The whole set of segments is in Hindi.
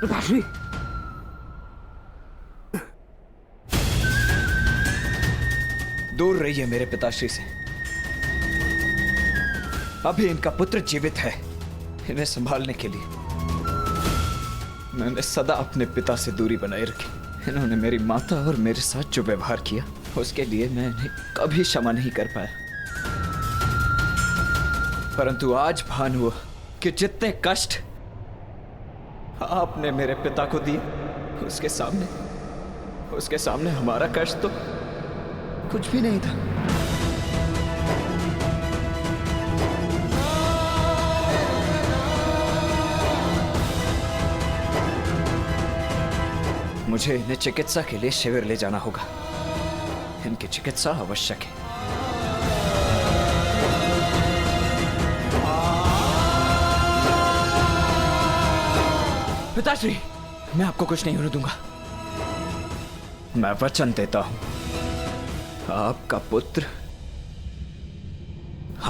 पिताश्री, दूर रहिए मेरे पिताश्री से। अभी इनका पुत्र जीवित है। इन्हें संभालने के लिए मैंने सदा अपने पिता से दूरी बनाए रखी। इन्होंने मेरी माता और मेरे साथ जो व्यवहार किया, उसके लिए मैं इन्हें कभी क्षमा नहीं कर पाया। परंतु आज भान हुआ कि जितने कष्ट आपने मेरे पिता को दिए, उसके सामने हमारा कष्ट तो कुछ भी नहीं था। मुझे इन्हें चिकित्सा के लिए शिविर ले जाना होगा। इनकी चिकित्सा आवश्यक है। पिताश्री, मैं आपको कुछ नहीं होने दूंगा। मैं वचन देता हूं, आपका पुत्र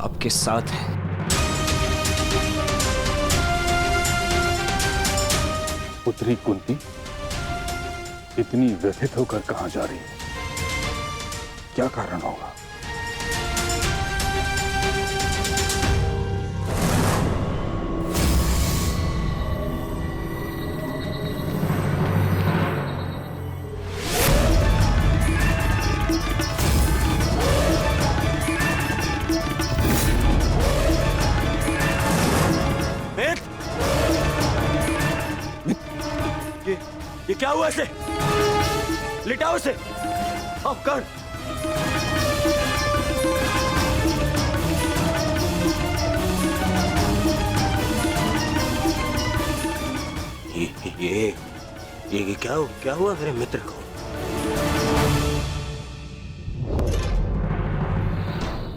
आपके साथ है। पुत्री कुंती इतनी व्यथित होकर कहां जा रही है? क्या कारण होगा? ये क्या हुआ इसे? लिटाओ इसे। अब कर। ये क्या हुआ मेरे मित्र को?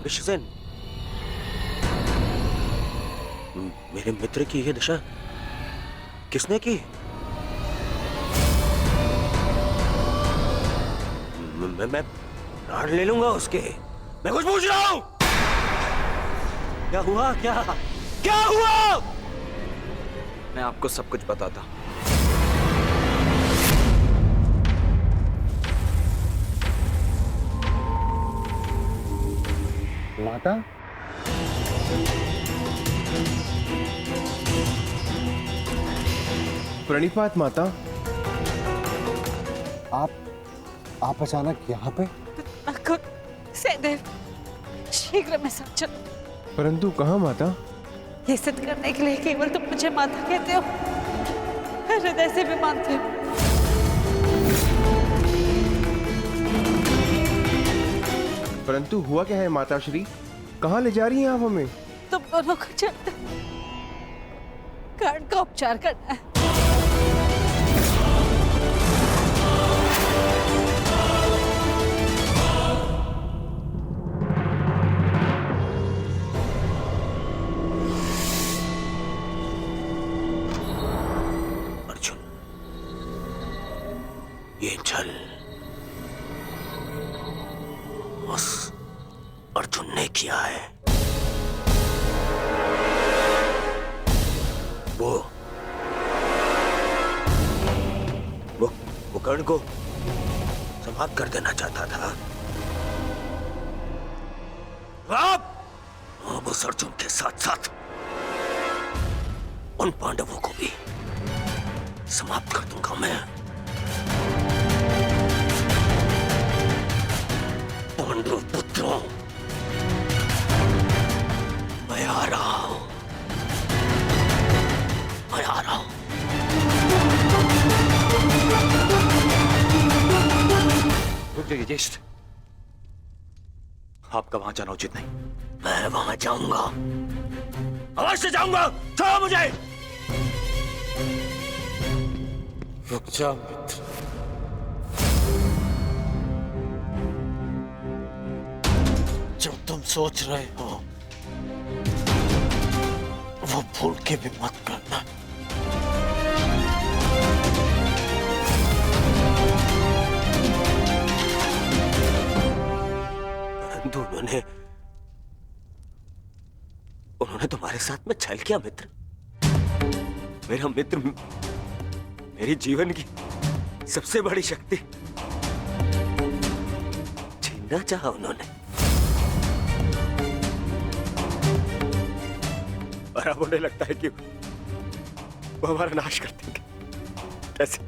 विश्वसेन, मेरे मित्र की ये दशा किसने की? मैं प्राण ले लूंगा उसके। मैं कुछ पूछ रहा हूं। क्या हुआ? क्या हुआ? मैं आपको सब कुछ बताता हूं। माता, प्रणिपात माता। आप अचानक यहाँ पे? सहदेव, शीघ्र में सब चलो। परंतु कहाँ माता? ये सिद्ध करने के लिए केवल तुम मुझे माता कहते हो, हृदय से भी मानते हो। परंतु हुआ क्या है माताश्री? कहाँ ले जा रही हैं आप हमें? तुम दोनों को चलते गार्ड का उपचार करना है। ये छल उस अर्जुन ने किया है। वो कर्ण को समाप्त कर देना चाहता था। अब उस अर्जुन के साथ साथ उन पांडवों को भी समाप्त कर दूंगा मैं। पांडव पुत्रों, मैं आ रहा हूं। रुक जाइए ज्येष्ठ, आपका वहां जाना उचित नहीं। मैं वहां जाऊंगा, अवश्य जाऊंगा। छोड़ो मुझे। रुक जा मित्र। जो तुम सोच रहे हो वो भूल के भी मत करना। परंतु उन्होंने तुम्हारे साथ में छल किया मित्र। मेरी जीवन की सबसे बड़ी शक्ति छीनना चाहा उन्होंने, और अब उन्हें लगता है कि वो हमारा नाश कर देंगे। कैसे?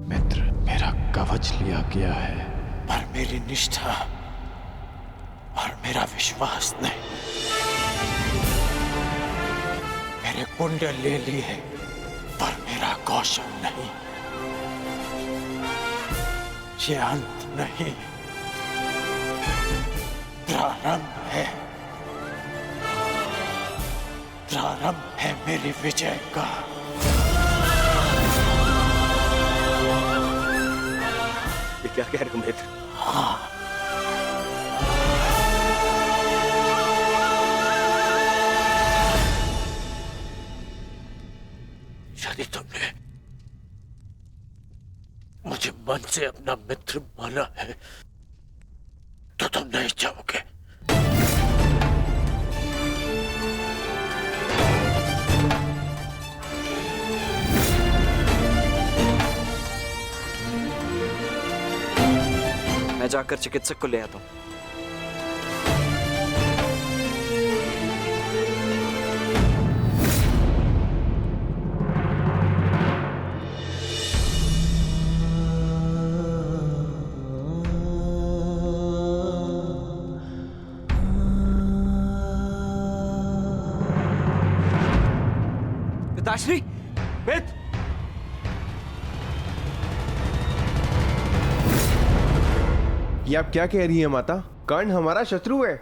मित्र, मेरा कवच लिया गया है, पर मेरी निष्ठा और मेरा विश्वास नहीं। मेरे कुंडल ले लिए पर मेरा कौशल नहीं। ये अंत नहीं, प्रारंभ है। प्रारंभ है मेरी विजय का। ये क्या कह रहे हो मित्र? हाँ, यदि तुमने मुझे मन से अपना मित्र माना है तो तुम नहीं चाहोगे। मैं जाकर चिकित्सक को ले आता हूं। पिताश्री, मित्र, ये आप क्या कह रही हैं माता? कर्ण हमारा शत्रु है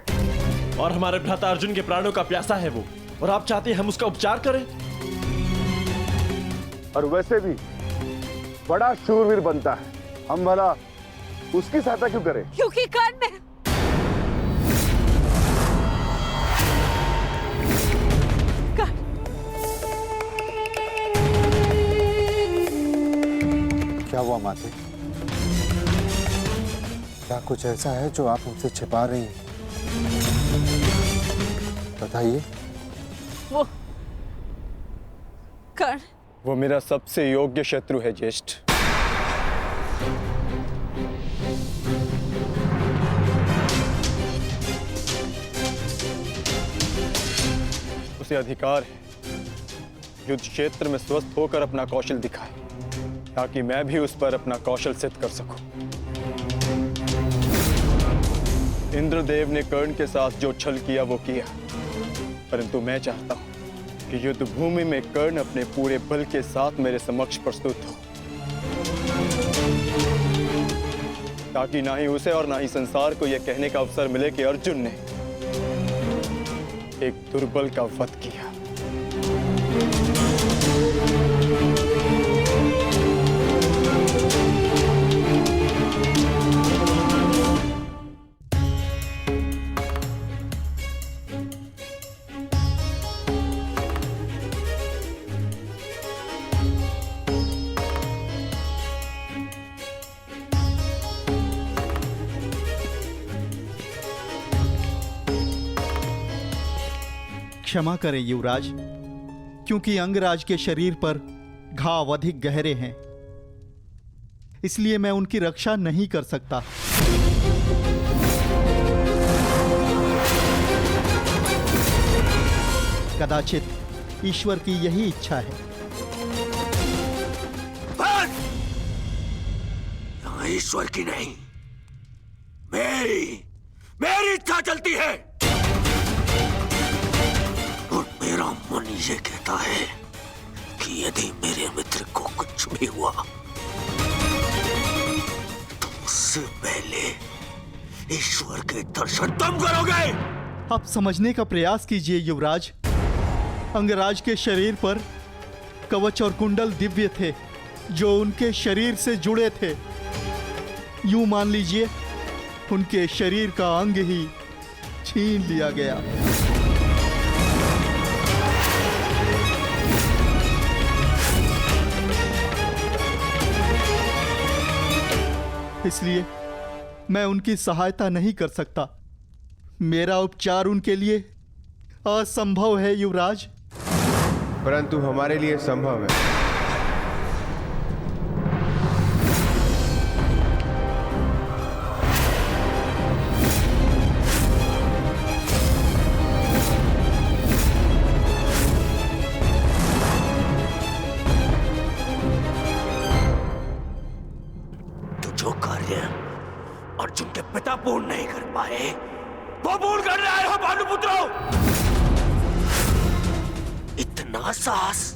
और हमारे भ्राता अर्जुन के प्राणों का प्यासा है वो, और आप चाहते हैं हम उसका उपचार करें? और वैसे भी बड़ा शूरवीर बनता है, हम भला उसकी सहायता क्यों करें? क्योंकि कर्ण क्या हुआ माते? क्या कुछ ऐसा है जो आप मुझसे छिपा रही हैं? बताइए। वो कर्ण, वो मेरा सबसे योग्य शत्रु है ज्येष्ठ। उसे अधिकार है युद्ध क्षेत्र में स्वस्थ होकर अपना कौशल दिखाए, ताकि मैं भी उस पर अपना कौशल सिद्ध कर सकूं। इंद्रदेव ने कर्ण के साथ जो छल किया वो किया, परंतु मैं चाहता हूं कि युद्ध भूमि में कर्ण अपने पूरे बल के साथ मेरे समक्ष प्रस्तुत हो, ताकि ना ही उसे और ना ही संसार को यह कहने का अवसर मिले कि अर्जुन ने एक दुर्बल का वध किया। क्षमा करें युवराज, क्योंकि अंगराज के शरीर पर घाव अधिक गहरे हैं, इसलिए मैं उनकी रक्षा नहीं कर सकता। कदाचित ईश्वर की यही इच्छा है। बस! यहाँ ईश्वर की नहीं, मेरी इच्छा चलती है। और मेरा मन ये कहता है कि यदि मेरे मित्र को कुछ भी हुआ तो उससे पहले ईश्वर के दर्शन तुम करोगे। आप समझने का प्रयास कीजिए युवराज। अंगराज के शरीर पर कवच और कुंडल दिव्य थे, जो उनके शरीर से जुड़े थे। यूं मान लीजिए उनके शरीर का अंग ही छीन लिया गया। इसलिए मैं उनकी सहायता नहीं कर सकता। मेरा उपचार उनके लिए असंभव है युवराज। परंतु हमारे लिए संभव है। तो जो कार्य अर्जुन के पिता पूर्ण नहीं कर पाए वो पूर्ण कर रहे हो भानुपुत्रों। इतना साहस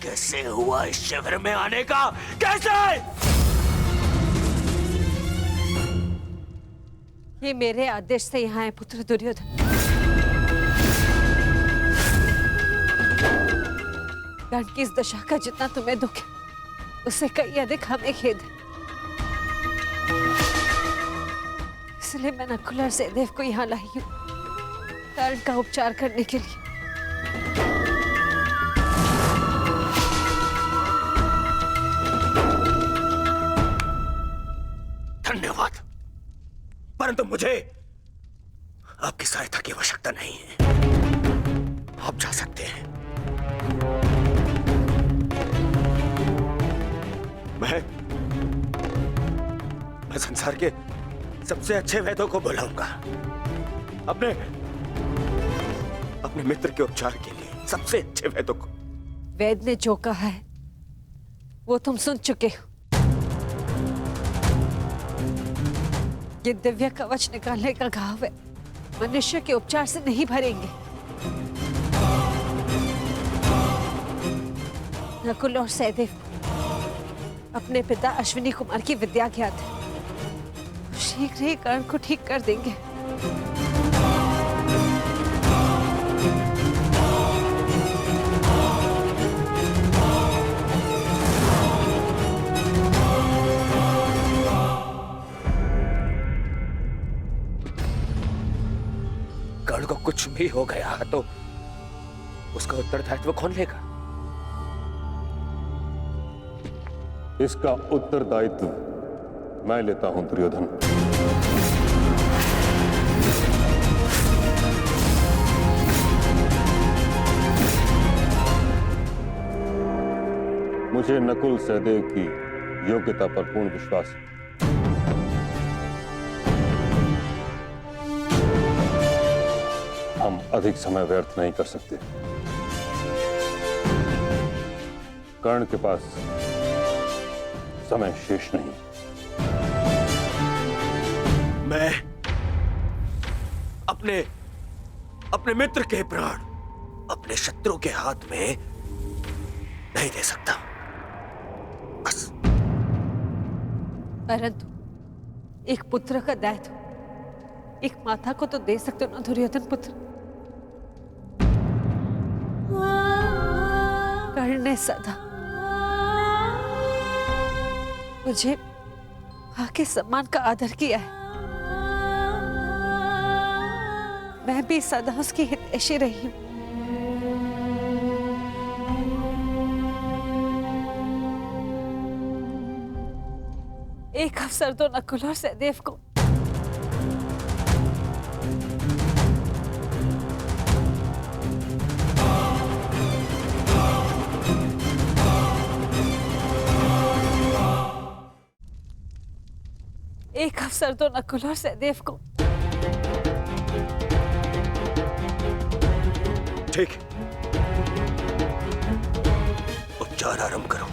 कैसे हुआ इस शिविर में आने का? कैसे? ये मेरे आदेश से यहाँ है पुत्र दुर्योधन। कर्ण की इस दशा का जितना तुम्हें दुख है उससे कई अधिक हमें खेद है। इसलिए मैं नकुल और सहदेव को यहाँ लाई हूँ कर्ण का उपचार करने के लिए। धन्यवाद, परंतु मुझे आपकी सहायता की आवश्यकता नहीं है। आप जा सकते हैं। मैं संसार के सबसे अच्छे वैद्यों को बुलाऊंगा अपने मित्र के उपचार के लिए, सबसे अच्छे वैद्यों को। वैद्य ने जो कहा है वो तुम सुन चुके हो। ये दिव्य कवच निकालने का घाव है, मनुष्य के उपचार से नहीं भरेंगे। नकुल और सहदेव अपने पिता अश्विनी कुमार की विद्या ज्ञात है, शीघ्र ही कर्ण को ठीक कर देंगे। कर्ण को कुछ भी हो गया तो उसका उत्तरदायित्व कौन लेगा? इसका उत्तरदायित्व मैं लेता हूं दुर्योधन। मुझे नकुल सहदेव की योग्यता पर पूर्ण विश्वास है। हम अधिक समय व्यर्थ नहीं कर सकते। कर्ण के पास समय शेष नहीं। मैं अपने मित्र के प्राण अपने शत्रु के हाथ में नहीं दे सकता, बस। परंतु एक पुत्र का दायित्व एक माता को तो दे सकते हो ना दुर्योधन पुत्र। कर्ण ने सदा मुझे आके सम्मान का आदर किया है। मैं भी सदा उसकी हितैषी रही हूं। एक अवसर तो नकुल और सहदेव को नकुल और सहदेव को ठीक, उपचार आरंभ करो।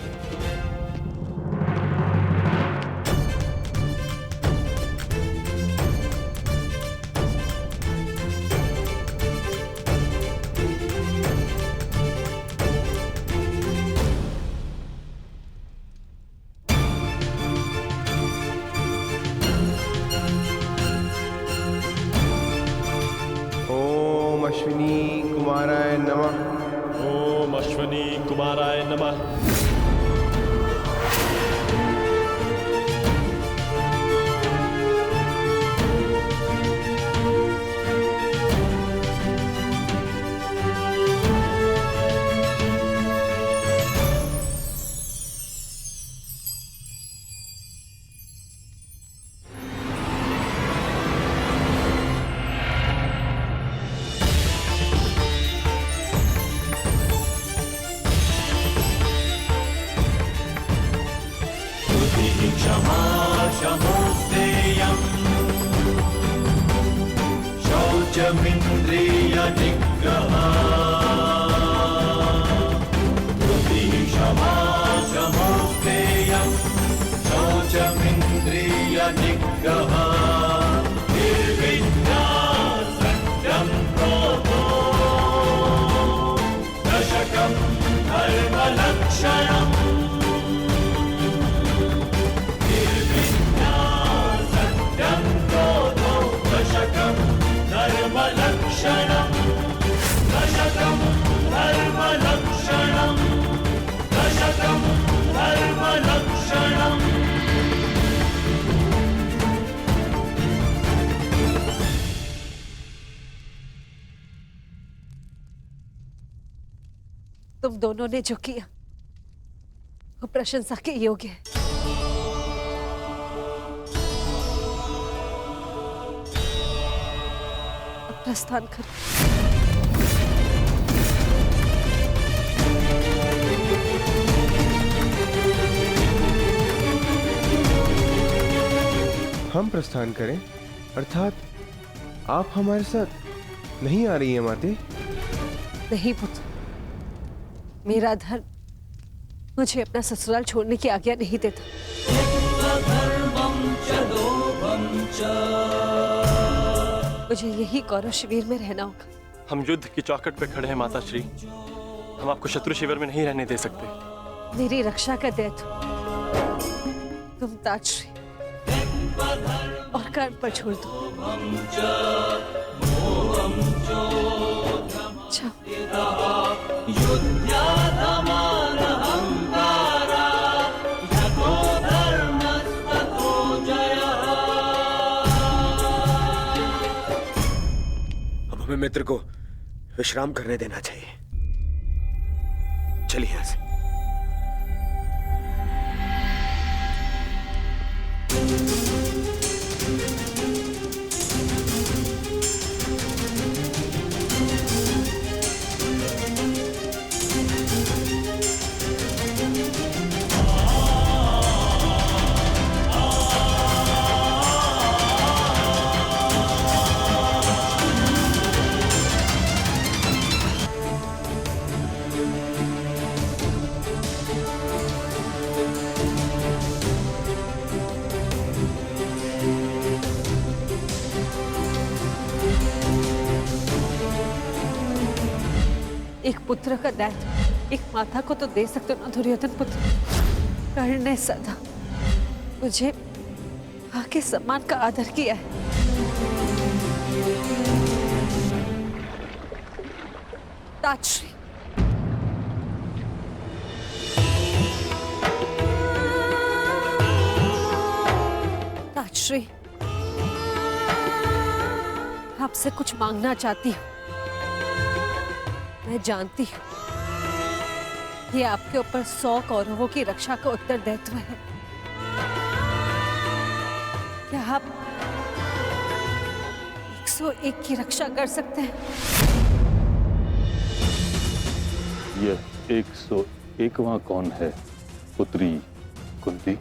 ओम अश्विनी कुमाराय नमः। ओम अश्विनी कुमाराय नमः। शौचमिन्द्रिय निग्रह क्षमा शमोस्तेयं शौचमिन्द्रिय निग्रह निर्विद्या सत्यं क्रोधो दशकं धर्मलक्षणम् निर्विद्या सत्यं क्रोधो दशकं धर्मलक्षणम् दशकं धर्मलक्षणम् दशकं धर्मलक्षणम्। तुम दोनों ने जो किया वो प्रशंसा के योग्य है। अब प्रस्थान करो। हम प्रस्थान करें अर्थात आप हमारे साथ नहीं आ रही हैं माते? नहीं पुत्र, मेरा धर्म मुझे अपना ससुराल छोड़ने की आज्ञा नहीं देता। मुझे यही कौरव शिविर में रहना होगा। हम युद्ध की चौखट पे खड़े हैं माता श्री, हम आपको शत्रु शिविर में नहीं रहने दे सकते। मेरी रक्षा का दायित्व तुम ताजश्री और कर्ण पर छोड़ दो। अब हमें मित्र को विश्राम करने देना चाहिए। चलिए यहां से। एक पुत्र का दायित्व एक माता को तो दे सकते हो ना दुर्योधन पुत्र। कर्ण ने सदा मुझे आके सम्मान का आदर किया है। ताजश्री, ताजश्री, आपसे कुछ मांगना चाहती हूँ। मैं जानती हूँ ये आपके ऊपर 100 कौरवों की रक्षा का उत्तरदायित्व है। क्या आप 101 की रक्षा कर सकते हैं? यह 101वां कौन है पुत्री कुंती?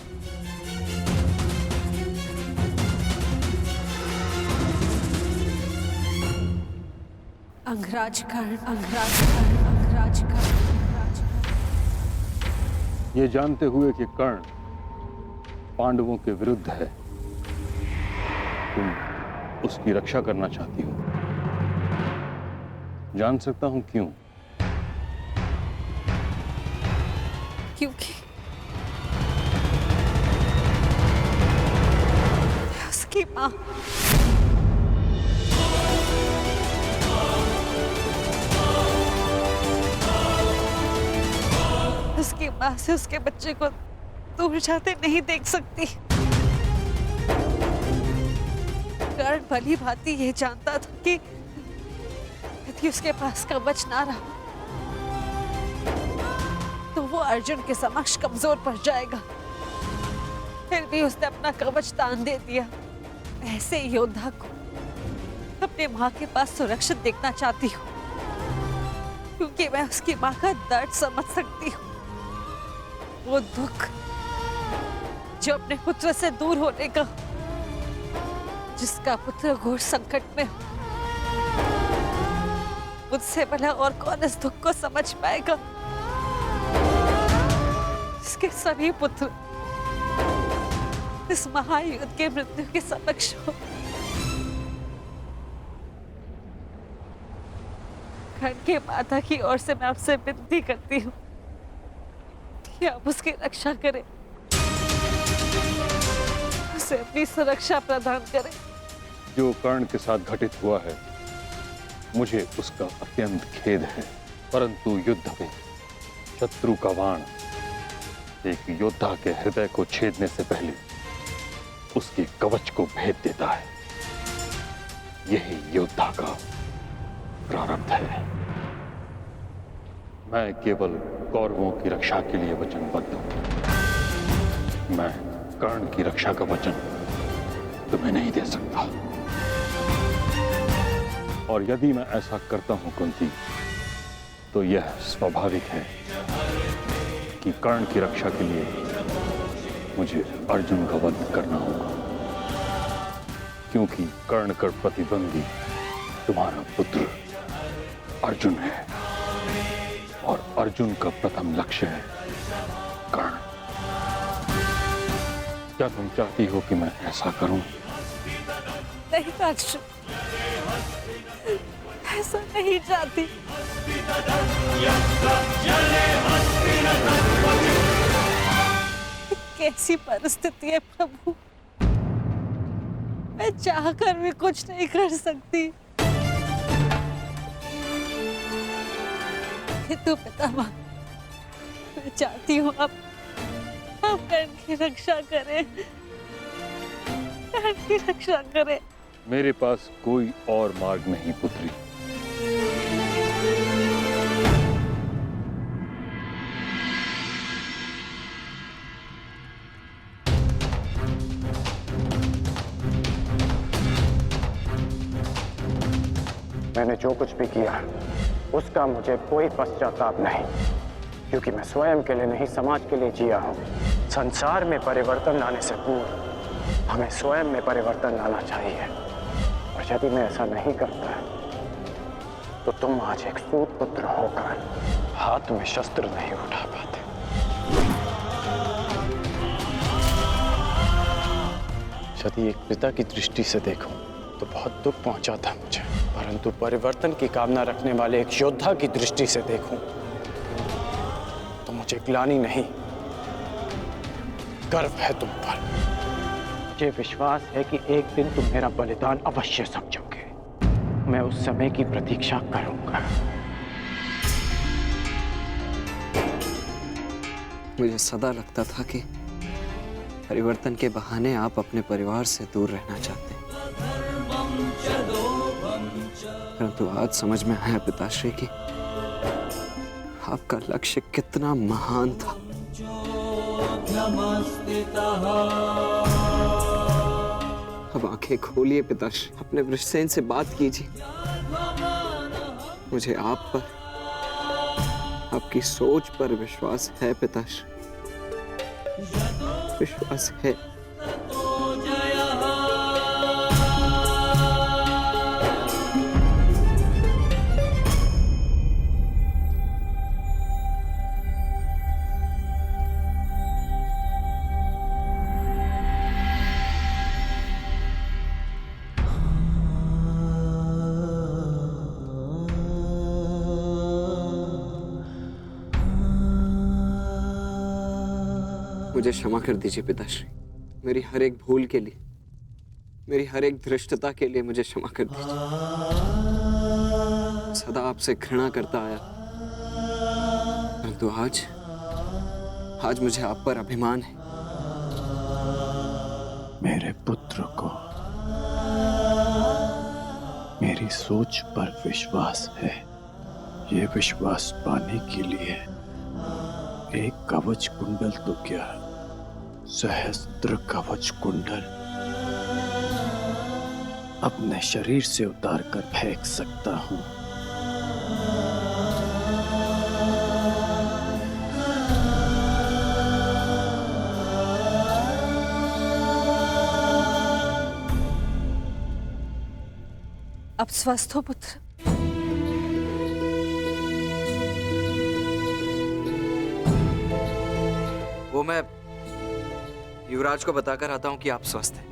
अंगराज कर्ण, अंगराज कर्ण, अंगराज कर्ण, अंगराज कर्ण। ये जानते हुए कि कर्ण पांडवों के विरुद्ध है, तुम उसकी रक्षा करना चाहती हो। जान सकता हूं क्यों? क्योंकि उसकी मां उसकी मां से उसके बच्चे को दूर जाते नहीं देख सकती। कर्ण भली भांति ये जानता था कि यदि उसके पास कवच ना रहा तो वो अर्जुन के समक्ष कमजोर पड़ जाएगा। फिर भी उसने अपना कवच दान दे दिया। ऐसे योद्धा को अपने मां के पास सुरक्षित देखना चाहती हूँ, क्योंकि मैं उसकी मां का दर्द समझ सकती हूँ। वो दुख जो अपने पुत्र से दूर होने का, जिसका पुत्र घोर संकट में हो। मुझसे भला और कौन इस दुख को समझ पाएगा जिसके सभी पुत्र इस महायुद्ध के मृत्यु के समक्ष हो। खंड के माता की ओर से मैं आपसे विनती करती हूँ कि आप उसकी रक्षा करें, उसे अपनी सुरक्षा प्रदान करें। जो कर्ण के साथ घटित हुआ है मुझे उसका अत्यंत खेद है, परंतु युद्ध में शत्रु का बाण एक योद्धा के हृदय को छेदने से पहले उसके कवच को भेद देता है। यही योद्धा का प्रारब्ध है। मैं केवल कौरवों की रक्षा के लिए वचनबद्ध हूं। मैं कर्ण की रक्षा का वचन तुम्हें नहीं दे सकता। और यदि मैं ऐसा करता हूं कुंती, तो यह स्वाभाविक है कि कर्ण की रक्षा के लिए मुझे अर्जुन का वध करना होगा, क्योंकि कर्ण का प्रतिद्वंदी तुम्हारा पुत्र अर्जुन है और अर्जुन का प्रथम लक्ष्य है कर्ण। क्या तुम चाहती हो कि मैं ऐसा करूं? नहीं अर्जुन, ऐसा नहीं चाहती। कैसी परिस्थिति है प्रभु, मैं चाहकर भी कुछ नहीं कर सकती। किंतु पितामह, मैं चाहती हूँ आप कर्ण की रक्षा करें, कर्ण की रक्षा करें। मेरे पास कोई और मार्ग नहीं पुत्री। मैंने जो कुछ भी किया उसका मुझे कोई पश्चाताप नहीं, क्योंकि मैं स्वयं के लिए नहीं समाज के लिए जिया हूँ। संसार में परिवर्तन लाने से पूर्व हमें स्वयं में परिवर्तन लाना चाहिए, और यदि मैं ऐसा नहीं करता तो तुम आज एक सूत पुत्र होकर हाथ में शस्त्र नहीं उठा पाते। यदि एक पिता की दृष्टि से देखूं तो बहुत दुख पहुंचा था मुझे, परंतु परिवर्तन की कामना रखने वाले एक योद्धा की दृष्टि से देखूं तो मुझे ग्लानि नहीं, गर्व है तुम पर। मुझे विश्वास है कि एक दिन तुम मेरा बलिदान अवश्य समझोगे। मैं उस समय की प्रतीक्षा करूंगा। मुझे सदा लगता था कि परिवर्तन के बहाने आप अपने परिवार से दूर रहना चाहते हैं, परंतु आज समझ में आया पिताश्री कि आपका लक्ष्य कितना महान था। अब आंखें खोलिए पिताश्री, अपने वृषसेन से बात कीजिए। मुझे आप पर, आपकी सोच पर विश्वास है पिताश्री, विश्वास है। मुझे क्षमा कर दीजिए पिताश्री, मेरी हर एक भूल के लिए, मेरी हर एक धृष्टता के लिए मुझे क्षमा कर दीजिए। सदा आपसे घृणा करता आया, परंतु आज मुझे आप पर अभिमान है। मेरे पुत्र को मेरी सोच पर विश्वास है। ये विश्वास पाने के लिए एक कवच कुंडल तो क्या, सहस्त्र कवच कुंडल अपने शरीर से उतार कर फेंक सकता हूं। अब स्वस्थ हो पुत्र, वो मैं युवराज को बताकर आता हूं कि आप स्वस्थ हैं।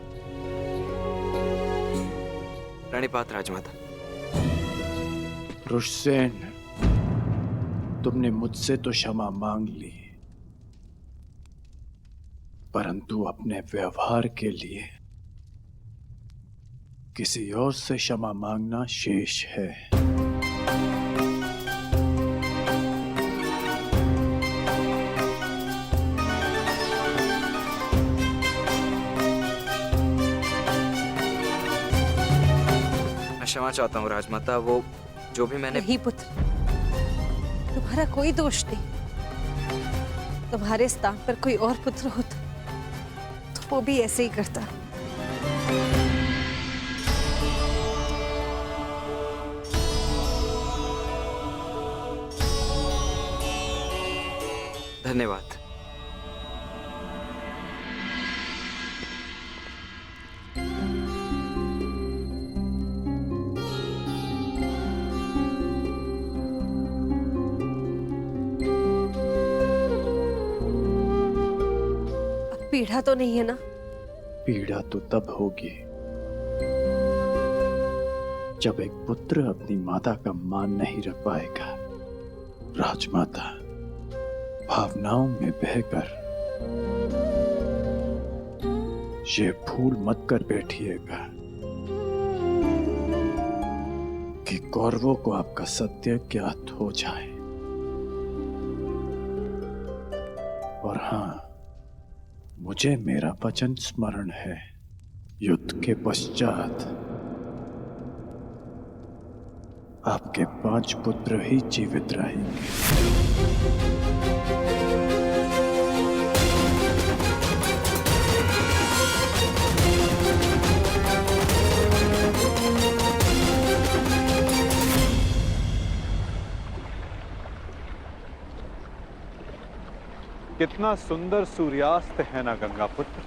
प्रणिपात राजमाता। रुशसेन, तुमने मुझसे तो क्षमा मांग ली, परंतु अपने व्यवहार के लिए किसी और से क्षमा मांगना शेष है। मैं क्षमा चाहता हूँ राजमाता, वो जो भी मैंने। नहीं पुत्र, तुम्हारा कोई दोष नहीं। तुम्हारे स्थान पर कोई और पुत्र होता तो वो भी ऐसे ही करता। धन्यवाद। पीड़ा तो नहीं है ना? पीड़ा तो तब होगी जब एक पुत्र अपनी माता का मान नहीं रख पाएगा। राजमाता, भावनाओं में बहकर ये भूल मत कर बैठिएगा कि कौरवों को आपका सत्य ज्ञात हो जाए। और हां, मुझे मेरा वचन स्मरण है, युद्ध के पश्चात आपके 5 पुत्र ही जीवित रहेंगे। कितना सुंदर सूर्यास्त है ना गंगा पुत्र।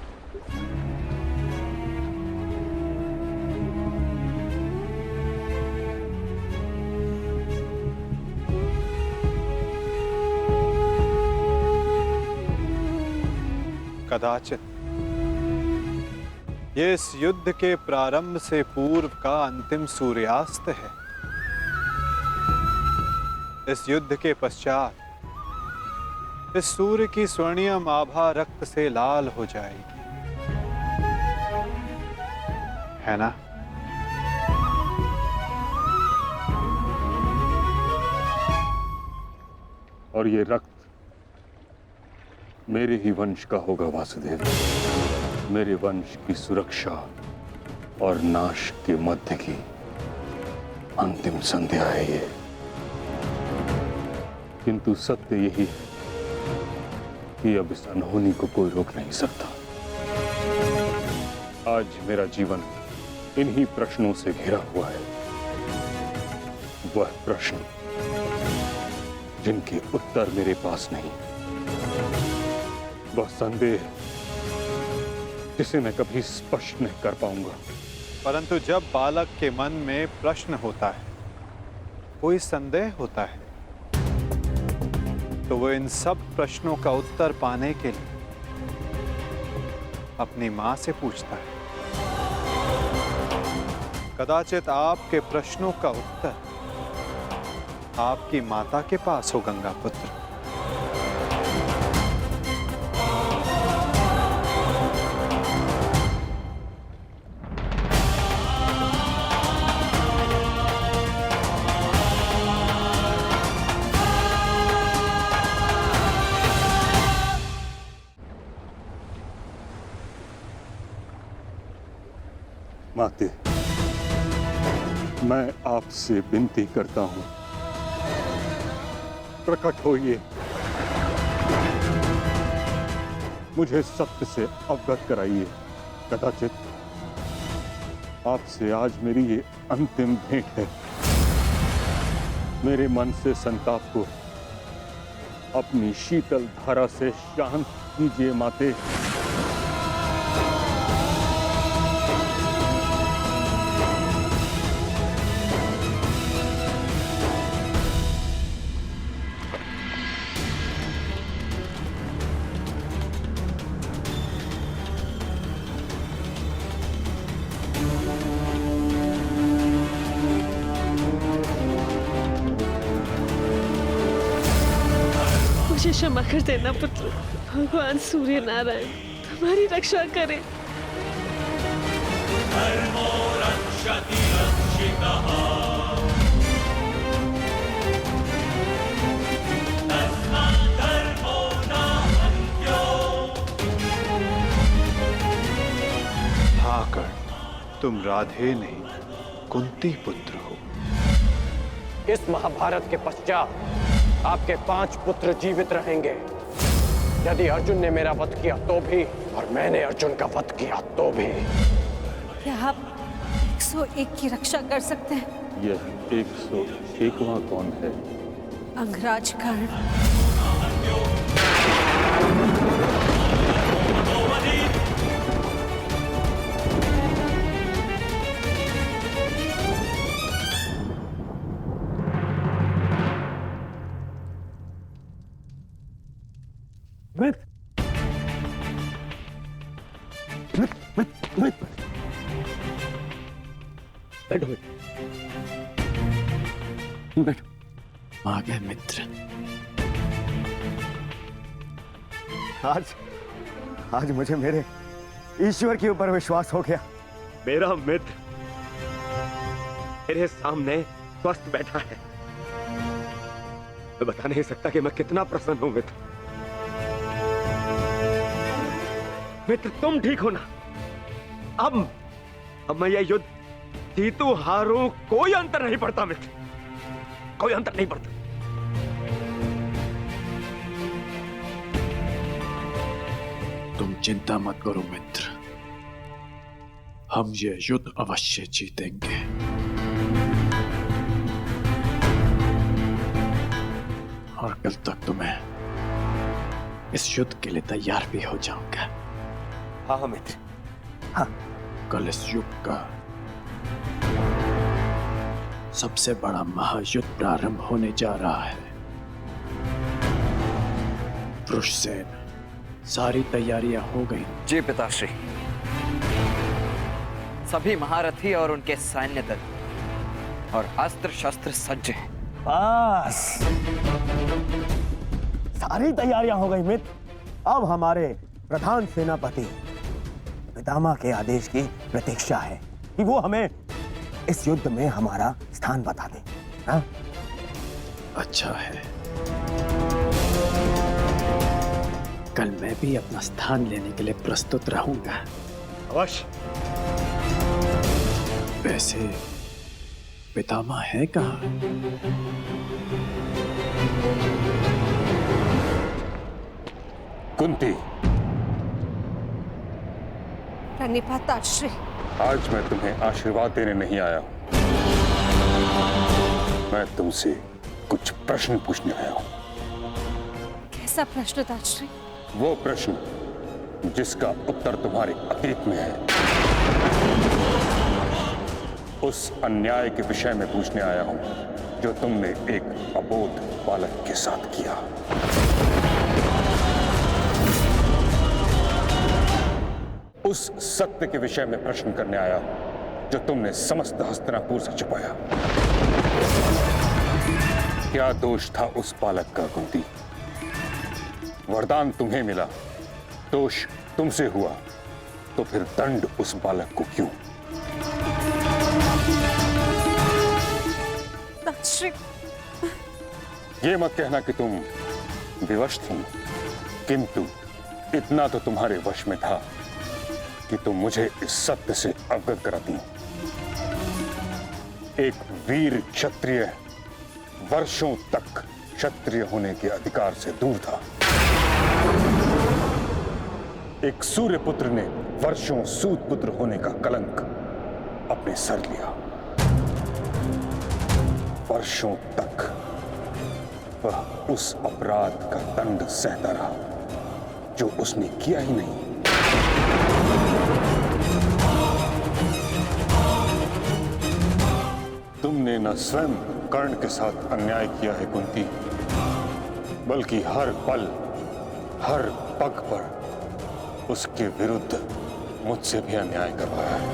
कदाचित ये इस युद्ध के प्रारंभ से पूर्व का अंतिम सूर्यास्त है। इस युद्ध के पश्चात इस सूर्य की स्वर्णिम आभा रक्त से लाल हो जाएगी, है ना? और ये रक्त मेरे ही वंश का होगा वासुदेव। मेरे वंश की सुरक्षा और नाश के मध्य की अंतिम संध्या है ये। किंतु सत्य यही है कि अब इस अनहोनी को कोई रोक नहीं सकता। आज मेरा जीवन इन्हीं प्रश्नों से घिरा हुआ है। वह प्रश्न जिनके उत्तर मेरे पास नहीं, वह संदेह जिसे मैं कभी स्पष्ट नहीं कर पाऊंगा। परंतु जब बालक के मन में प्रश्न होता है, कोई संदेह होता है, तो वो इन सब प्रश्नों का उत्तर पाने के लिए अपनी मां से पूछता है। कदाचित आपके प्रश्नों का उत्तर आपकी माता के पास हो गंगा पुत्र। माते, मैं आपसे विनती करता हूं, प्रकट होइए, मुझे सत्य से अवगत कराइए। कदाचित आपसे आज मेरी ये अंतिम भेंट है। मेरे मन से संताप को अपनी शीतल धारा से शांत कीजिए माते। मुझे क्षमा कर देना पुत्र। भगवान सूर्य नारायण तुम्हारी रक्षा करें। धर्मो रक्षति रक्षितः तस्मात् धर्मो न हन्यो। हाँ कर्ण, तुम राधे नहीं कुंती पुत्र हो। इस महाभारत के पश्चात आपके 5 पुत्र जीवित रहेंगे। यदि अर्जुन ने मेरा वध किया तो भी, और मैंने अर्जुन का वध किया तो भी। क्या आप 101 की रक्षा कर सकते हैं? यह 101वां कौन है? अंगराज कर्ण। आ गए मित्र। आज मुझे मेरे ईश्वर के ऊपर विश्वास हो गया। मेरा मित्र मेरे सामने स्वस्थ बैठा है। मैं बता नहीं सकता कि मैं कितना प्रसन्न हूं मित्र। मित्र तुम ठीक हो ना? अब मैं यह युद्ध जीतू हारूं कोई अंतर नहीं पड़ता मित्र, कोई अंतर नहीं पड़ता। तुम चिंता मत करो मित्र, हम ये युद्ध अवश्य जीतेंगे। और कल तक तुम्हें इस युद्ध के लिए तैयार भी हो जाऊंगा। हाँ मित्र, हाँ। कल इस युग का सबसे बड़ा महायुद्ध प्रारंभ होने जा रहा है। वृषसेन, सारी तैयारियां हो गई? जी पिताश्री, सभी महारथी और उनके सैन्य दल और अस्त्र शस्त्र सज्ज हैं। बस सारी तैयारियां हो गई मित्र। अब हमारे प्रधान सेनापति पितामह के आदेश की प्रतीक्षा है कि वो हमें इस युद्ध में हमारा स्थान बता दे। हाँ? अच्छा है, कल मैं भी अपना स्थान लेने के लिए प्रस्तुत रहूंगा। अवश्य। वैसे पितामह है कहाँ? कुंती, प्रणिपाताश्री। आज मैं तुम्हें आशीर्वाद देने नहीं आया हूं। मैं तुमसे कुछ प्रश्न पूछने आया हूं। कैसा प्रश्न ताश्री? वो प्रश्न जिसका उत्तर तुम्हारे अतीत में है। उस अन्याय के विषय में पूछने आया हूं जो तुमने एक अबोध बालक के साथ किया। उस सत्य के विषय में प्रश्न करने आया हूं जो तुमने समस्त हस्तिनापुर से छुपाया। क्या दोष था उस बालक का कुंती? वरदान तुम्हें मिला, दोष तुमसे हुआ, तो फिर दंड उस बालक को क्यों? ये मत कहना कि तुम विवश थी, किंतु इतना तो तुम्हारे वश में था कि तुम मुझे इस सत्य से अवगत कराती। एक वीर क्षत्रिय वर्षों तक क्षत्रिय होने के अधिकार से दूर था। एक सूर्य पुत्र ने वर्षों सूत पुत्र होने का कलंक अपने सर लिया। वर्षों तक वह उस अपराध का दंड सहता रहा जो उसने किया ही नहीं। तुमने न स्वयं कर्ण के साथ अन्याय किया है कुंती, बल्कि हर पल हर पग पर उसके विरुद्ध मुझसे भी अन्याय करवाया है।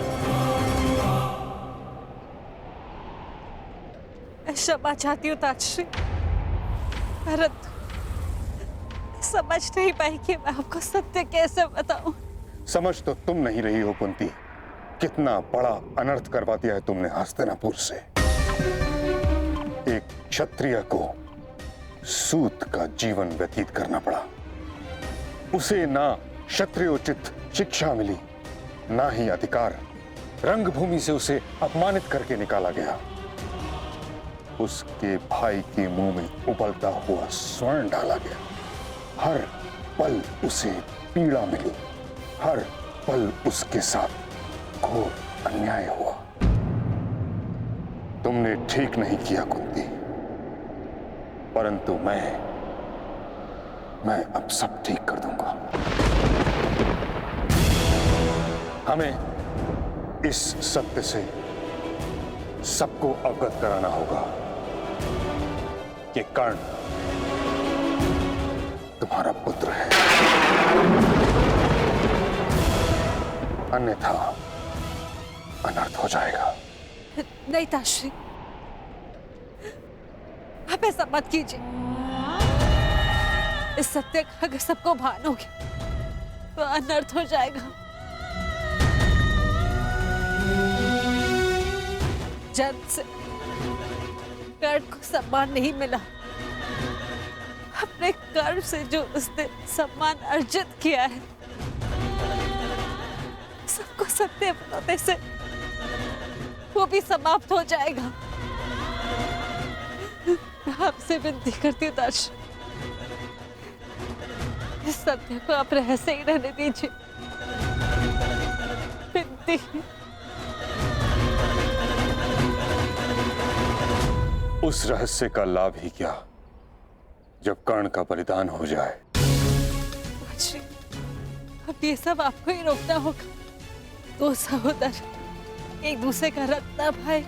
मैं क्षमा चाहती हूँ ताजश्री, समझ नहीं पाई कि मैं आपको सत्य कैसे बताऊं। समझ तो तुम नहीं रही हो कुंती, कितना बड़ा अनर्थ करवा दिया है तुमने हस्तिनापुर से। एक क्षत्रिय को सूत का जीवन व्यतीत करना पड़ा। उसे ना क्षत्रियोचित शिक्षा मिली, ना ही अधिकार। रंगभूमि से उसे अपमानित करके निकाला गया। उसके भाई के मुंह में उबलता हुआ स्वर्ण डाला गया। हर पल उसे पीड़ा मिली, हर पल उसके साथ घोर अन्याय हुआ। तुमने ठीक नहीं किया कुंती, परंतु मैं अब सब ठीक कर दूंगा। हमें इस सत्य से सबको अवगत कराना होगा कि कर्ण तुम्हारा पुत्र है, अन्यथा अनर्थ हो जाएगा। नहीं ताश्री, आप ऐसा मत कीजिए। इस सत्य का अगर सबको भान हो गया तो अनर्थ हो जाएगा। जन्म से कर्ण को सम्मान नहीं मिला। अपने कर्म से जो उसने सम्मान अर्जित किया है, सबको सत्य बताने से वो भी समाप्त हो जाएगा। आपसे विनती करती हूँ ताश, इस सत्य को आप रहस्य ही रहने दीजिए। विनती। उस रहस्य का लाभ ही क्या जब कर्ण का बलिदान हो जाए। ताश्री, अब ये सब आपको ही रोकना होगा। दो सहोदर एक दूसरे का रत्न भाई,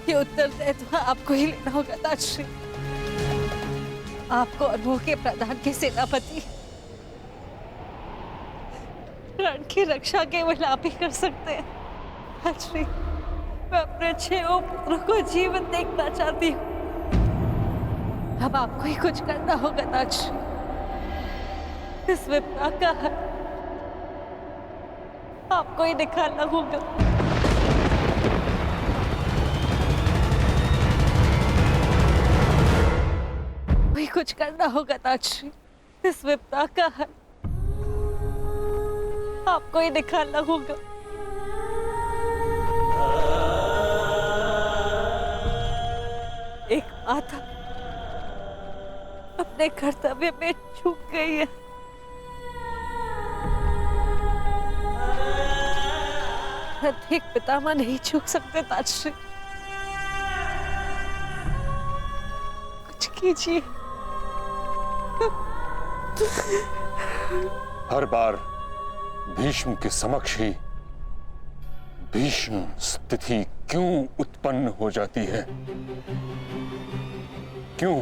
ये उत्तरदायित्व आपको ही लेना होगा ताश्री। आपको और वो के प्रधान के सेनापति रण की रक्षा केवल आप ही कर सकते हैं। ताश्री, मैं अपने 6 पुत्रों को जीवन देखना चाहती हूँ। अब आपको ही कुछ करना होगा ताश्री। इस विपदा का है आपको ही निकालना होगा। वही कुछ करना होगा ताश्री। इस विपदा का है आपको ही निकालना होगा। एक माता अपने कर्तव्य में चूक गई है। एक पितामह नहीं चूक सकते ताश्री। कुछ कीजिए। हर बार भीष्म के समक्ष ही भीष्म स्थिति क्यों उत्पन्न हो जाती है? क्यों?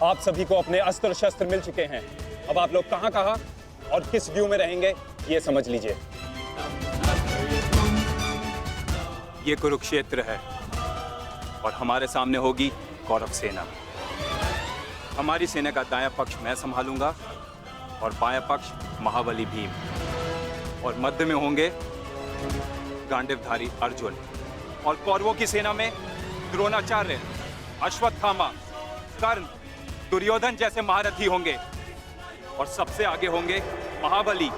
आप सभी को अपने अस्त्र शस्त्र मिल चुके हैं। अब आप लोग कहां और किस व्यू में रहेंगे ये समझ लीजिए। ये कुरुक्षेत्र है और हमारे सामने होगी कौरव सेना। हमारी सेना का दायां पक्ष मैं संभालूंगा और बायां पक्ष महाबली भीम, और मध्य में होंगे गांडीवधारी अर्जुन, और कौरवों की सेना में द्रोणाचार्य, अश्वत्थामा, कर्ण, दुर्योधन जैसे महारथी होंगे, और सबसे आगे होंगे महाबली,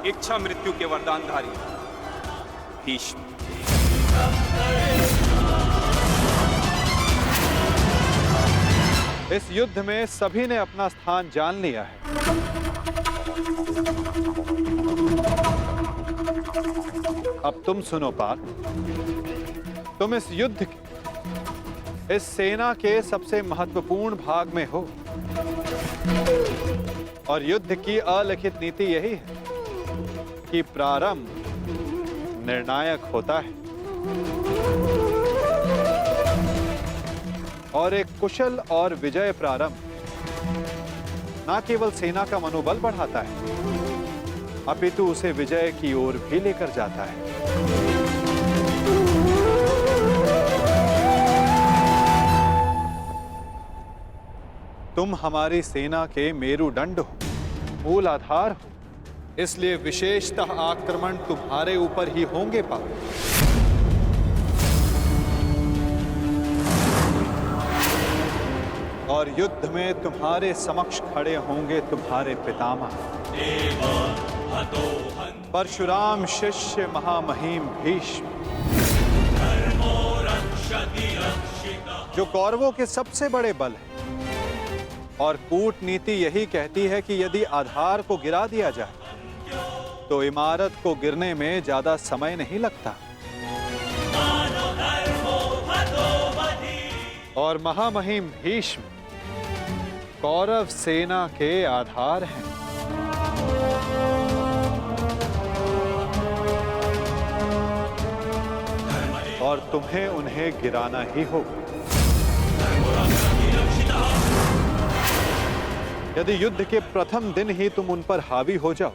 इच्छा मृत्यु के वरदानधारी भीष्म। इस युद्ध में सभी ने अपना स्थान जान लिया है। अब तुम सुनो पार्थ, तुम इस युद्ध के, इस सेना के सबसे महत्वपूर्ण भाग में हो। और युद्ध की अलिखित नीति यही है कि प्रारंभ निर्णायक होता है और एक कुशल और विजय प्रारंभ न केवल सेना का मनोबल बढ़ाता है अपितु उसे विजय की ओर भी लेकर जाता है। तुम हमारी सेना के मेरुदंड हो, मूल आधार हो, इसलिए विशेषतः आक्रमण तुम्हारे ऊपर ही होंगे पार्थ। और युद्ध में तुम्हारे समक्ष खड़े होंगे तुम्हारे पितामह परशुराम शिष्य महामहिम भीष्म, जो कौरवों के सबसे बड़े बल है। और कूटनीति यही कहती है कि यदि आधार को गिरा दिया जाए तो इमारत को गिरने में ज्यादा समय नहीं लगता। और महामहिम भीष्म कौरव सेना के आधार हैं। और तुम्हें उन्हें गिराना ही होगा। यदि युद्ध के प्रथम दिन ही तुम उन पर हावी हो जाओ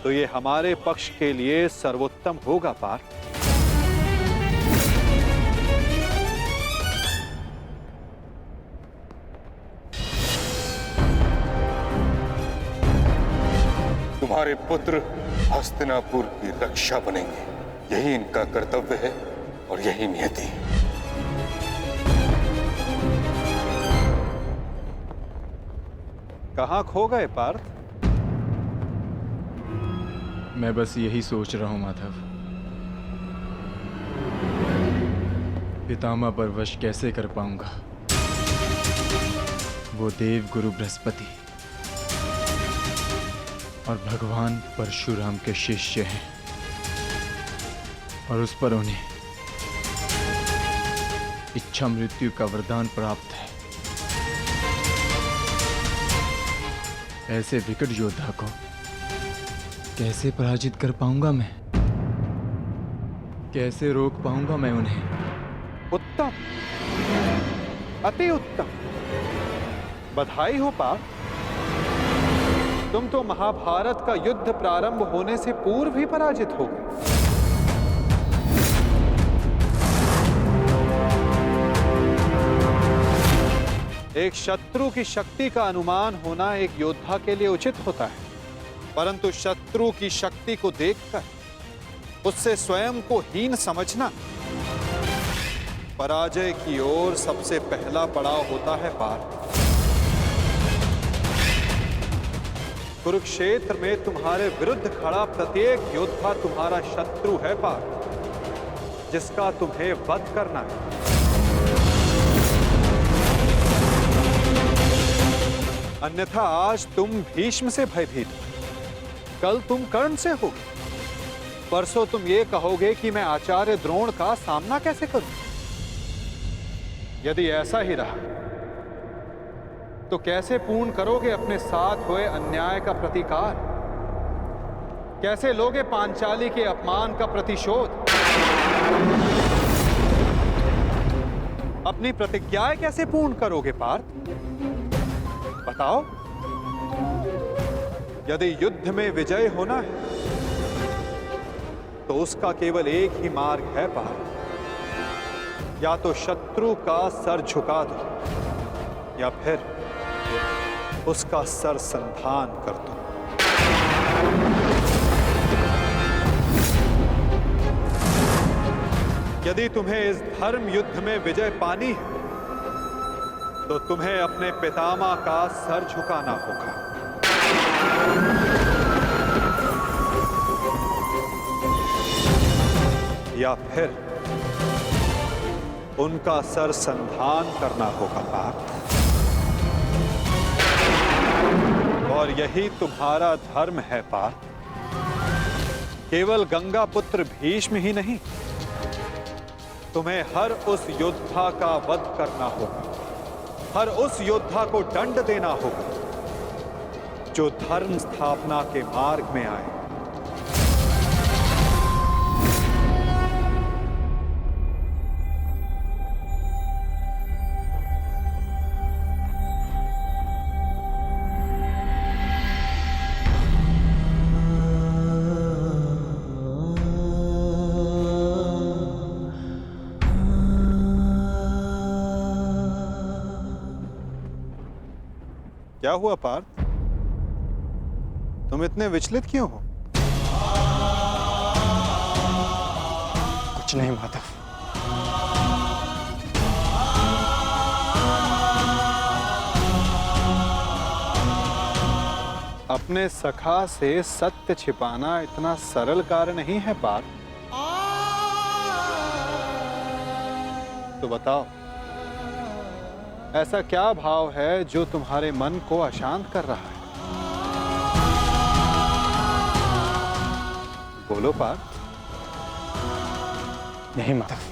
तो ये हमारे पक्ष के लिए सर्वोत्तम होगा पार्थ। तुम्हारे पुत्र हस्तिनापुर की रक्षा बनेंगे, यही इनका कर्तव्य है और यही नियति है। कहां खो गए पार्थ? मैं बस यही सोच रहा हूं माधव, पितामह पर वश कैसे कर पाऊंगा। वो देव गुरु बृहस्पति और भगवान परशुराम के शिष्य हैं और उस पर उन्हें इच्छा मृत्यु का वरदान प्राप्त है। ऐसे विकट योद्धा को कैसे पराजित कर पाऊंगा मैं? कैसे रोक पाऊंगा मैं उन्हें? उत्तम, अति उत्तम, बधाई हो पार्थ। तुम तो महाभारत का युद्ध प्रारंभ होने से पूर्व ही पराजित हो गए। एक शत्रु की शक्ति का अनुमान होना एक योद्धा के लिए उचित होता है, परंतु शत्रु की शक्ति को देखकर उससे स्वयं को हीन समझना पराजय की ओर सबसे पहला पड़ाव होता है पार्थ। कुरुक्षेत्र में तुम्हारे विरुद्ध खड़ा प्रत्येक योद्धा तुम्हारा शत्रु है पार्थ, जिसका तुम्हें वध करना है। अन्यथा आज तुम भीष्म से भयभीत, कल तुम कर्ण से होगे, परसों तुम ये कहोगे कि मैं आचार्य द्रोण का सामना कैसे करूं। यदि ऐसा ही रहा तो कैसे पूर्ण करोगे अपने साथ हुए अन्याय का प्रतिकार? कैसे लोगे पांचाली के अपमान का प्रतिशोध? अपनी प्रतिज्ञाएं कैसे पूर्ण करोगे पार्थ? बताओ। यदि युद्ध में विजय होना है तो उसका केवल एक ही मार्ग है पार्थ, या तो शत्रु का सर झुका दो या फिर उसका सर संधान कर दो। यदि तुम्हें इस धर्म युद्ध में विजय पानी है तो तुम्हें अपने पितामह का सर झुकाना होगा। या फिर उनका सर संधान करना होगा पार्थ। और यही तुम्हारा धर्म है पार्थ। केवल गंगा पुत्र भीष्म ही नहीं, तुम्हें हर उस योद्धा का वध करना होगा, हर उस योद्धा को दंड देना होगा जो धर्म स्थापना के मार्ग में आए। क्या हुआ पार्थ? तुम इतने विचलित क्यों हो? कुछ नहीं माधव। अपने सखा से सत्य छिपाना इतना सरल कार्य नहीं है पार्थ। तो बताओ, ऐसा क्या भाव है जो तुम्हारे मन को अशांत कर रहा है? बोलो पार्थ। नहीं माधव,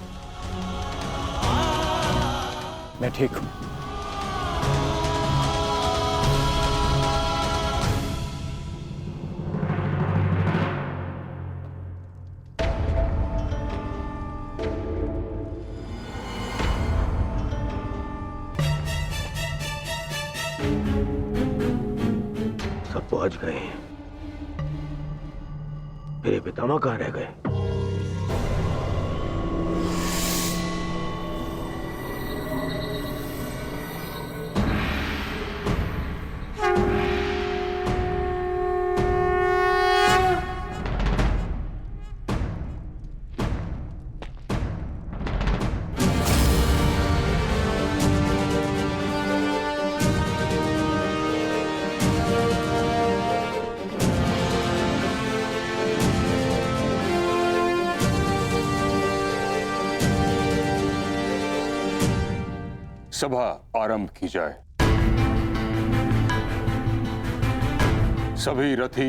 मैं ठीक हूं। सब पहुंच गए। मेरे पितामह कहाँ रह गए? सभा आरंभ की जाए। सभी रथी,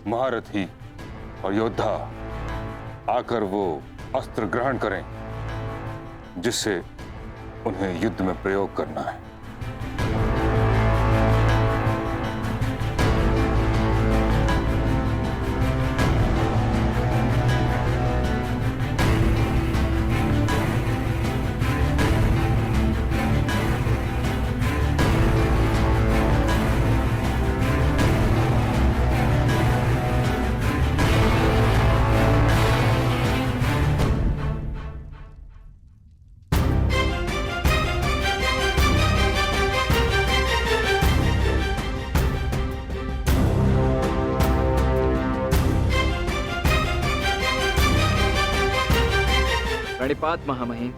महारथी और योद्धा आकर वो अस्त्र ग्रहण करें जिससे उन्हें युद्ध में प्रयोग करना है। प्रणिपात महामहिम।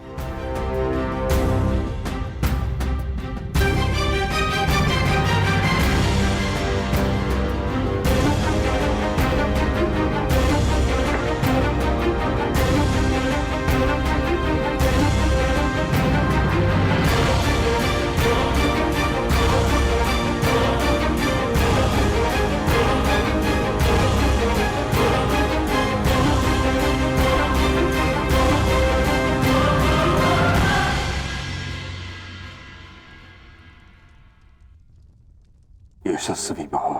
यशस्वी भव।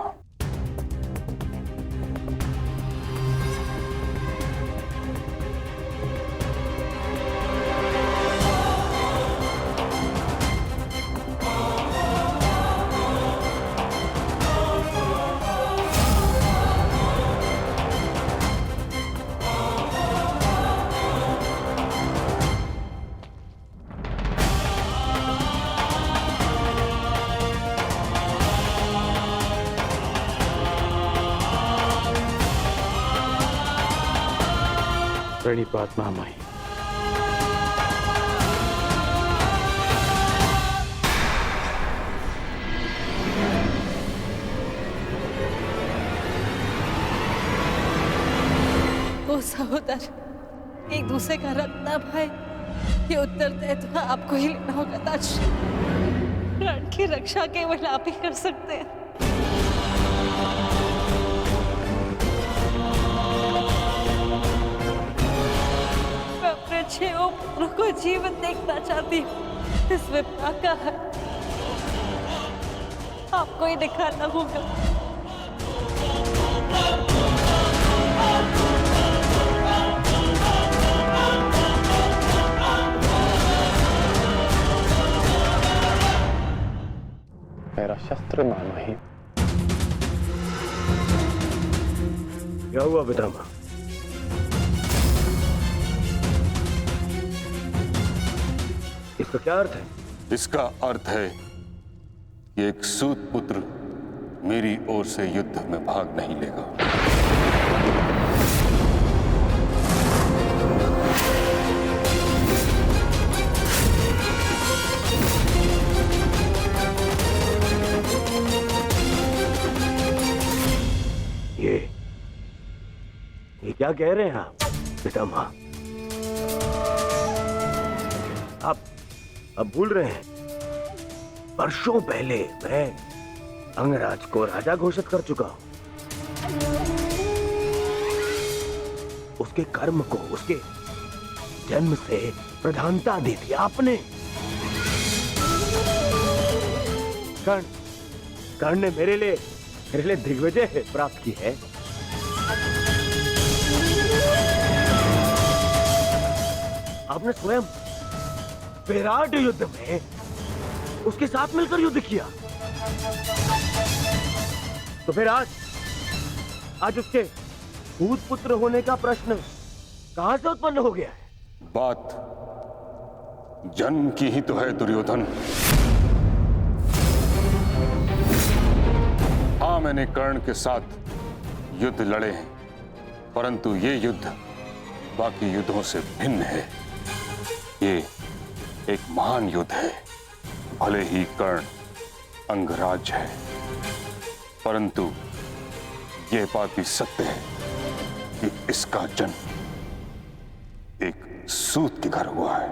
प्रणिपात महामहिम। वो सहोदर एक दूसरे का रक्त ना भाई, ये उत्तरदायित्व आपको ही लेना होगा ताज। प्राण की रक्षा केवल आप ही कर सकते हैं। मैं अपने 6 पुत्रों को जीवित देखना चाहती हूँ। इस विपदा का आपको ही दिखाना होगा। मेरा शस्त्र मानो ही। क्या हुआ पितामह? इसका क्या अर्थ है? इसका अर्थ है कि एक सूत पुत्र मेरी ओर से युद्ध में भाग नहीं लेगा। ये क्या कह रहे हैं आप पितामह? आप अब भूल रहे हैं, वर्षों पहले मैं अंगराज को राजा घोषित कर चुका हूं। उसके कर्म को, उसके जन्म से प्रधानता दी थी आपने। कर्ण ने मेरे लिए दिग्विजय प्राप्त की है। आपने स्वयं विराट युद्ध में उसके साथ मिलकर युद्ध किया। तो फिर आज उसके भूत पुत्र होने का प्रश्न कहां से उत्पन्न हो गया है? बात जन्म की ही तो है दुर्योधन। हाँ, मैंने कर्ण के साथ युद्ध लड़े हैं, परंतु ये युद्ध बाकी युद्धों से भिन्न है। ये एक महान युद्ध है। भले ही कर्ण अंगराज है, परंतु यह बात भी सत्य है कि इसका जन्म एक सूत के घर हुआ है।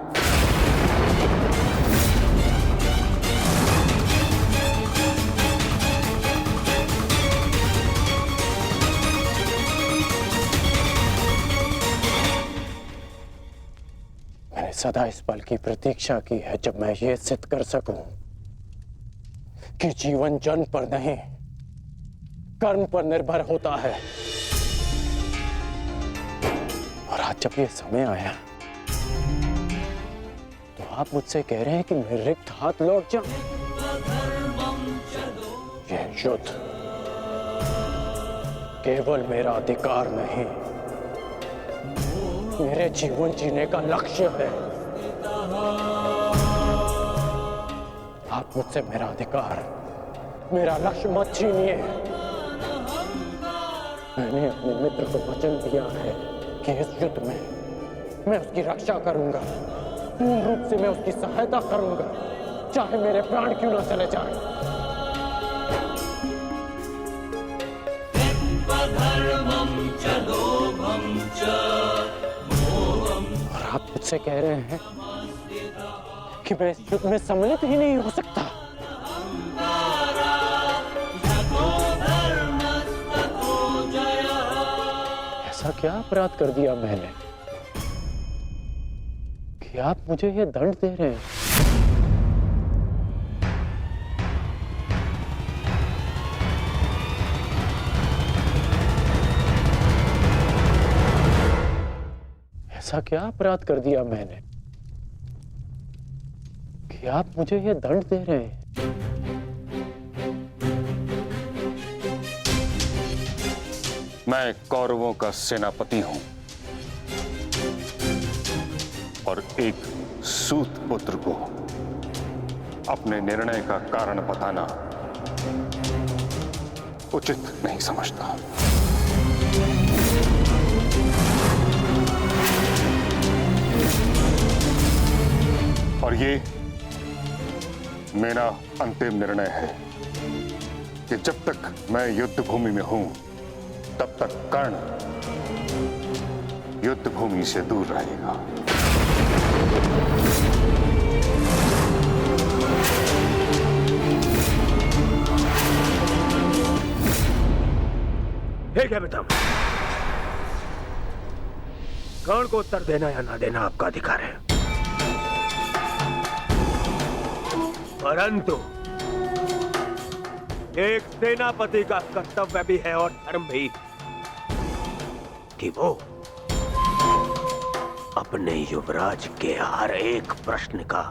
मैंने सदा इस पल की प्रतीक्षा की है जब मैं ये सिद्ध कर सकूं कि जीवन जन्म पर नहीं, कर्म पर निर्भर होता है। और आज जब ये समय आया तो आप मुझसे कह रहे हैं कि मैं रिक्त हाथ लौट जाऊं। यह युद्ध केवल मेरा अधिकार नहीं, मेरे जीवन जीने का लक्ष्य है। आप मुझसे मेरा अधिकार, मेरा लक्ष्य मत छीनिए। मैंने अपने मित्र को वचन दिया है कि इस युद्ध में मैं उसकी रक्षा करूंगा, पूर्ण रूप से मैं उसकी सहायता करूंगा, चाहे मेरे प्राण क्यों ना चले जाएं। और आप मुझसे कह रहे हैं कि मैं इस युद्ध में सम्मिलित ही नहीं हो सकता। ऐसा क्या अपराध कर दिया मैंने कि आप मुझे यह दंड दे रहे हैं? ऐसा क्या अपराध कर दिया मैंने कि आप मुझे यह दंड दे रहे हैं? मैं कौरवों का सेनापति हूं और एक सूत पुत्र को अपने निर्णय का कारण बताना उचित नहीं समझता। और ये मेरा अंतिम निर्णय है कि जब तक मैं युद्ध भूमि में हूं तब तक कर्ण युद्ध भूमि से दूर रहेगा। ठीक है बेटा, कर्ण को उत्तर देना या ना देना आपका अधिकार है, परंतु एक सेनापति का कर्तव्य भी है और धर्म भी कि वो अपने युवराज के हर एक प्रश्न का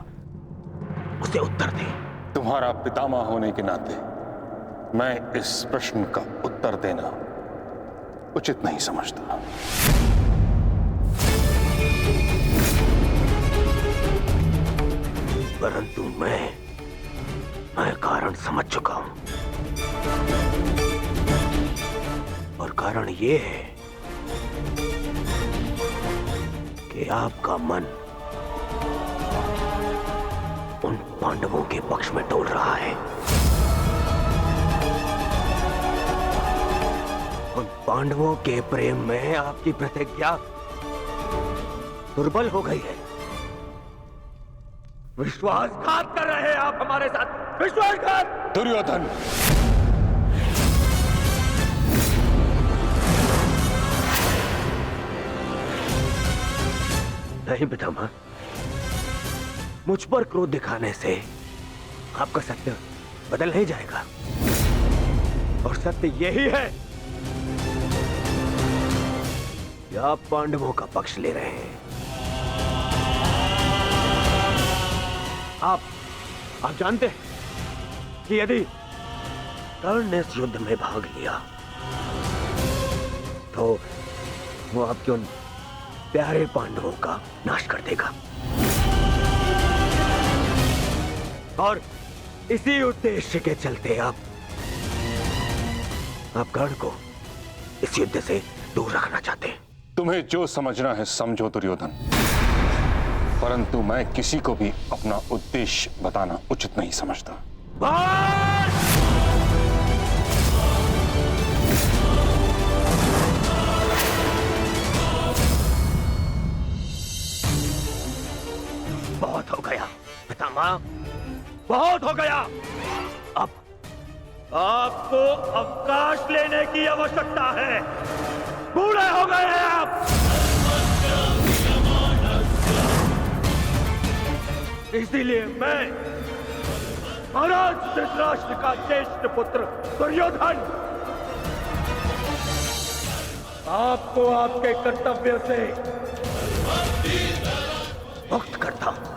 उसे उत्तर दे। तुम्हारा पितामह होने के नाते मैं इस प्रश्न का उत्तर देना उचित नहीं समझता। परंतु मैं कारण समझ चुका हूं और कारण ये है कि आपका मन उन पांडवों के पक्ष में डोल रहा है। उन पांडवों के प्रेम में आपकी प्रतिज्ञा दुर्बल हो गई है। विश्वासघात कर रहे हैं आप हमारे साथ, विश्वासघात। दुर्योधन, नहीं पितामह, मुझ पर क्रोध दिखाने से आपका सत्य बदल नहीं जाएगा और सत्य यही है कि आप पांडवों का पक्ष ले रहे हैं। आप जानते हैं कि यदि कर्ण ने इस युद्ध में भाग लिया तो वो आपके उन प्यारे पांडवों का नाश कर देगा और इसी उद्देश्य के चलते आप कर्ण को इस युद्ध से दूर रखना चाहते हैं। तुम्हें जो समझना है समझो दुर्योधन, परंतु मैं किसी को भी अपना उद्देश्य बताना उचित नहीं समझता। बहुत हो गया पितामह, बहुत हो गया। अब आपको अवकाश लेने की आवश्यकता है। बूढ़े हो गए हैं आप। इसीलिए मैं महाराज धृतराष्ट्र का ज्येष्ठ पुत्र दुर्योधन आपको आपके कर्तव्य से मुक्त करता हूं।